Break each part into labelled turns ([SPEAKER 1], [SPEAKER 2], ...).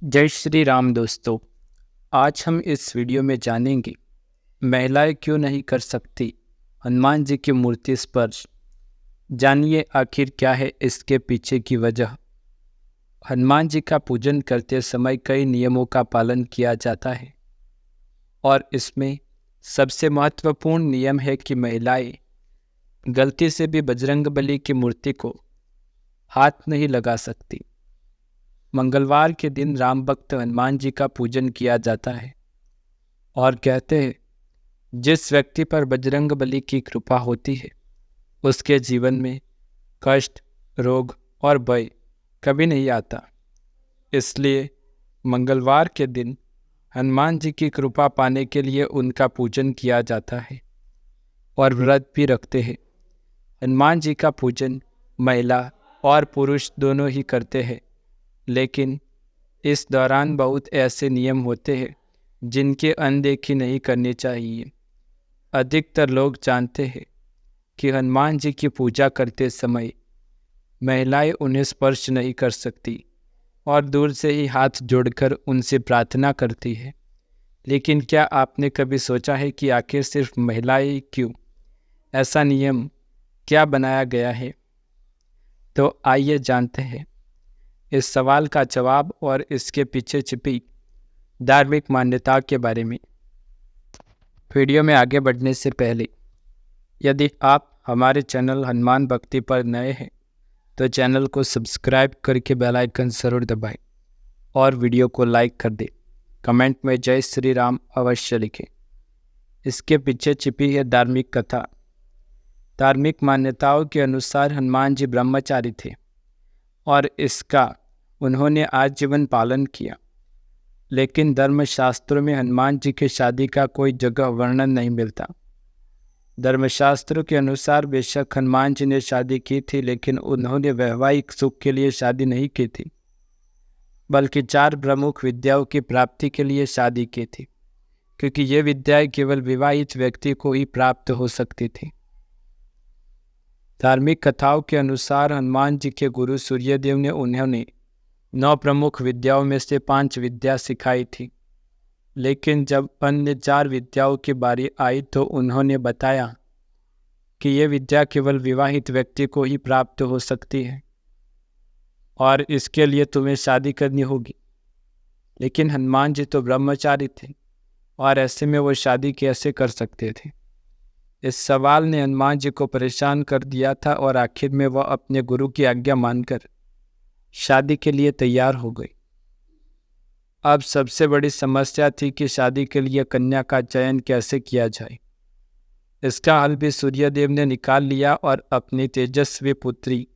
[SPEAKER 1] जय श्री राम दोस्तों। आज हम इस वीडियो में जानेंगे महिलाएं क्यों नहीं कर सकती हनुमान जी की मूर्ति स्पर्श। जानिए आखिर क्या है इसके पीछे की वजह। हनुमान जी का पूजन करते समय कई नियमों का पालन किया जाता है और इसमें सबसे महत्वपूर्ण नियम है कि महिलाएं गलती से भी बजरंगबली की मूर्ति को हाथ नहीं लगा सकती। मंगलवार के दिन राम भक्त हनुमान जी का पूजन किया जाता है और कहते हैं जिस व्यक्ति पर बजरंगबली की कृपा होती है उसके जीवन में कष्ट, रोग और भय कभी नहीं आता। इसलिए मंगलवार के दिन हनुमान जी की कृपा पाने के लिए उनका पूजन किया जाता है और व्रत भी रखते हैं। हनुमान जी का पूजन महिला और पुरुष दोनों ही करते हैं, लेकिन इस दौरान बहुत ऐसे नियम होते हैं जिनकी अनदेखी नहीं करनी चाहिए। अधिकतर लोग जानते हैं कि हनुमान जी की पूजा करते समय महिलाएं उन्हें स्पर्श नहीं कर सकती और दूर से ही हाथ जोड़कर उनसे प्रार्थना करती है। लेकिन क्या आपने कभी सोचा है कि आखिर सिर्फ महिलाएं क्यों? ऐसा नियम क्या बनाया गया है? तो आइए जानते हैं इस सवाल का जवाब और इसके पीछे छिपी धार्मिक मान्यता के बारे में। वीडियो में आगे बढ़ने से पहले यदि आप हमारे चैनल हनुमान भक्ति पर नए हैं तो चैनल को सब्सक्राइब करके बेल आइकन जरूर दबाएं और वीडियो को लाइक कर दें। कमेंट में जय श्री राम अवश्य लिखें। इसके पीछे छिपी है धार्मिक कथा। धार्मिक मान्यताओं के अनुसार हनुमान जी ब्रह्मचारी थे और इसका उन्होंने आजीवन पालन किया। लेकिन धर्मशास्त्रों में हनुमान जी की शादी का कोई जगह वर्णन नहीं मिलता। धर्मशास्त्रों के अनुसार बेशक हनुमान जी ने शादी की थी, लेकिन उन्होंने वैवाहिक सुख के लिए शादी नहीं की थी, बल्कि 4 प्रमुख विद्याओं की प्राप्ति के लिए शादी की थी, क्योंकि ये विद्याएं केवल विवाहित व्यक्ति को ही प्राप्त हो सकती थी। धार्मिक कथाओं के अनुसार हनुमान जी के गुरु सूर्यदेव ने उन्होंने 9 प्रमुख विद्याओं में से 5 विद्या सिखाई थी, लेकिन जब अन्य 4 विद्याओं की बारी आई तो उन्होंने बताया कि ये विद्या केवल विवाहित व्यक्ति को ही प्राप्त हो सकती है और इसके लिए तुम्हें शादी करनी होगी। लेकिन हनुमान जी तो ब्रह्मचारी थे और ऐसे में वो शादी कैसे कर सकते थे? इस सवाल ने हनुमान जी को परेशान कर दिया था और आखिर में वह अपने गुरु की आज्ञा मानकर शादी के लिए तैयार हो गई। अब सबसे बड़ी समस्या थी कि शादी के लिए कन्या का चयन कैसे किया जाए। इसका हल भी सूर्यदेव ने निकाल लिया और अपनी तेजस्वी पुत्री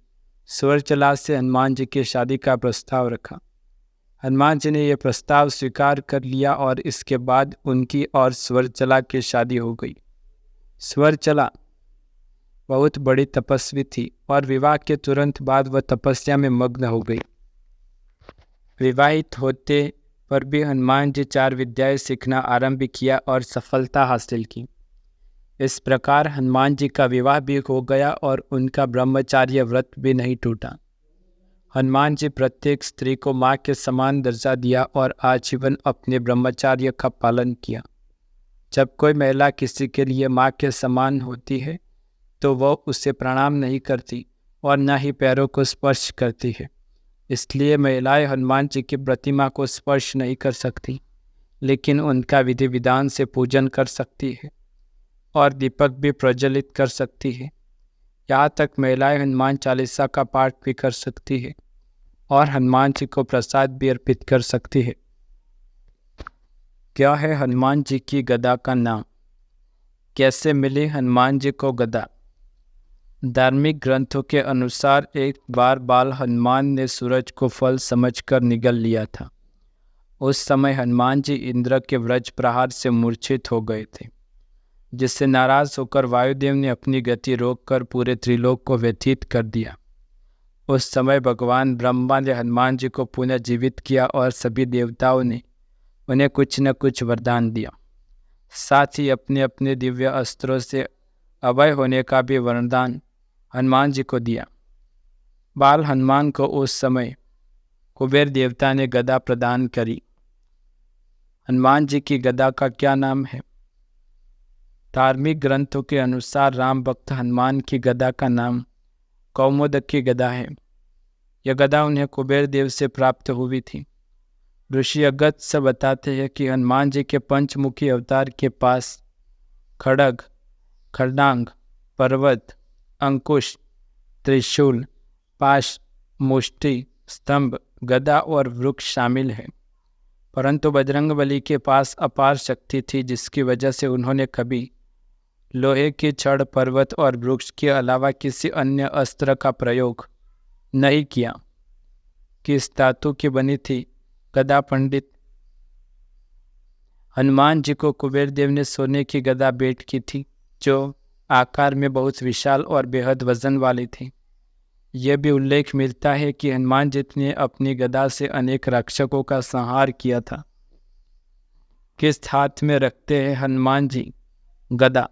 [SPEAKER 1] स्वर्चला से हनुमान जी की शादी का प्रस्ताव रखा। हनुमान जी ने यह प्रस्ताव स्वीकार कर लिया और इसके बाद उनकी और स्वर्चला की शादी हो गई। स्वर्चला बहुत बड़ी तपस्वी थी और विवाह के तुरंत बाद वह तपस्या में मग्न हो गई। विवाहित होते पर भी हनुमान जी 4 विद्याएं सीखना आरंभ किया और सफलता हासिल की। इस प्रकार हनुमान जी का विवाह भी हो गया और उनका ब्रह्मचार्य व्रत भी नहीं टूटा। हनुमान जी प्रत्येक स्त्री को माँ के समान दर्जा दिया और आजीवन अपने ब्रह्मचार्य का पालन किया। जब कोई महिला किसी के लिए माँ के समान होती है तो वह उसे प्रणाम नहीं करती और न ही पैरों को स्पर्श करती है। इसलिए महिलाएं हनुमान जी की प्रतिमा को स्पर्श नहीं कर सकती, लेकिन उनका विधि विधान से पूजन कर सकती है और दीपक भी प्रज्वलित कर सकती है। यहाँ तक महिलाएं हनुमान चालीसा का पाठ भी कर सकती है और हनुमान जी को प्रसाद भी अर्पित कर सकती है। क्या है हनुमान जी की गदा का नाम? कैसे मिली हनुमान जी को गदा? धार्मिक ग्रंथों के अनुसार एक बार बाल हनुमान ने सूरज को फल समझकर निगल लिया था। उस समय हनुमान जी इंद्र के वज्र प्रहार से मूर्छित हो गए थे, जिससे नाराज होकर वायुदेव ने अपनी गति रोककर पूरे त्रिलोक को व्यथित कर दिया। उस समय भगवान ब्रह्मा ने हनुमान जी को पुनः जीवित किया और सभी देवताओं ने उन्हें कुछ न कुछ वरदान दिया। साथ ही अपने अपने दिव्य अस्त्रों से अभय होने का भी वरदान हनुमान जी को दिया। बाल हनुमान को उस समय कुबेर देवता ने गदा प्रदान करी। हनुमान जी की गदा का क्या नाम है? धार्मिक ग्रंथों के अनुसार राम भक्त हनुमान की गदा का नाम कौमुदकी गदा है। यह गदा उन्हें कुबेर देव से प्राप्त हुई थी। ऋषि अगस्त्य बताते हैं कि हनुमान जी के पंचमुखी अवतार के पास खड्ग, खड्गांग, पर्वत, अंकुश, त्रिशूल, पाश, मुष्टि, स्तंभ, गदा और वृक्ष शामिल है। परंतु बजरंगबली के पास अपार शक्ति थी, जिसकी वजह से उन्होंने कभी लोहे की छड़, पर्वत और वृक्ष के अलावा किसी अन्य अस्त्र का प्रयोग नहीं किया। किस धातु की बनी थी गदा पंडित? हनुमान जी को कुबेर देव ने सोने की गदा भेंट की थी, जो आकार में बहुत विशाल और बेहद वजन वाली थी। यह भी उल्लेख मिलता है कि हनुमान जी ने अपनी गदा से अनेक राक्षसों का संहार किया था। किस हाथ में रखते हैं हनुमान जी गदा?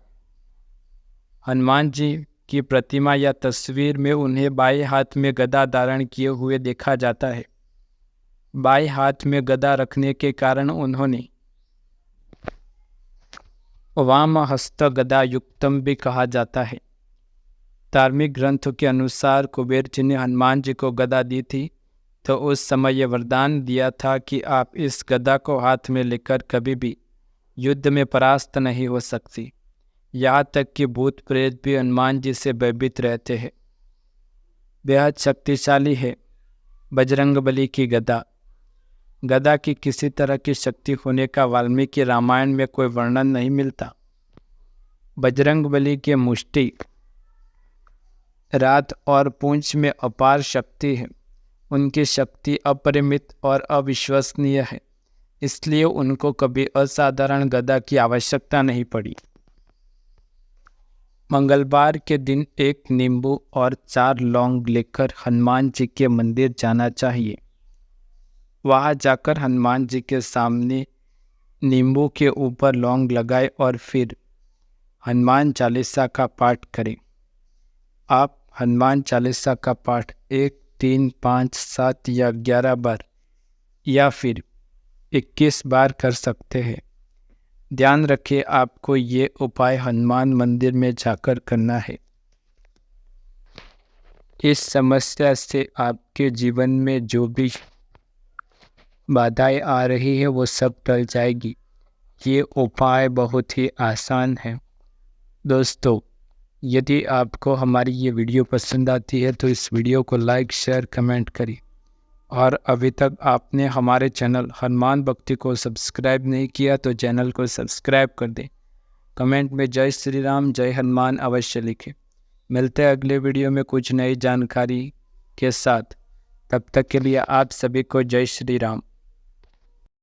[SPEAKER 1] हनुमान जी की प्रतिमा या तस्वीर में उन्हें बाएं हाथ में गदा धारण किए हुए देखा जाता है। बाएं हाथ में गदा रखने के कारण उन्होंने वाम हस्त गदा युक्तम भी कहा जाता है। धार्मिक ग्रंथों के अनुसार कुबेर जी ने हनुमान जी को गदा दी थी, तो उस समय यह वरदान दिया था कि आप इस गदा को हाथ में लेकर कभी भी युद्ध में परास्त नहीं हो सकती। यहाँ तक कि भूत प्रेत भी हनुमान जी से भयभीत रहते हैं। बेहद शक्तिशाली है बजरंगबली की गदा। गदा की किसी तरह की शक्ति होने का वाल्मीकि रामायण में कोई वर्णन नहीं मिलता। बजरंगबली के मुष्टि, रात और पूंछ में अपार शक्ति है। उनकी शक्ति अपरिमित और अविश्वसनीय है, इसलिए उनको कभी असाधारण गदा की आवश्यकता नहीं पड़ी। मंगलवार के दिन एक नींबू और 4 लौंग लेकर हनुमान जी के मंदिर जाना चाहिए। वहां जाकर हनुमान जी के सामने नींबू के ऊपर लौंग लगाए और फिर हनुमान चालीसा का पाठ करें। आप हनुमान चालीसा का पाठ 1, 3, 5, 7 या 11 बार या फिर 21 बार कर सकते हैं। ध्यान रखें, आपको ये उपाय हनुमान मंदिर में जाकर करना है। इस समस्या से आपके जीवन में जो भी बाधाएं आ रही है वो सब टल जाएगी। ये उपाय बहुत ही आसान है। दोस्तों, यदि आपको हमारी ये वीडियो पसंद आती है तो इस वीडियो को लाइक, शेयर, कमेंट करिए। और अभी तक आपने हमारे चैनल हनुमान भक्ति को सब्सक्राइब नहीं किया तो चैनल को सब्सक्राइब कर दें। कमेंट में जय श्री राम, जय हनुमान अवश्य लिखें। मिलते हैं अगले वीडियो में कुछ नई जानकारी के साथ। तब तक के लिए आप सभी को जय श्री राम।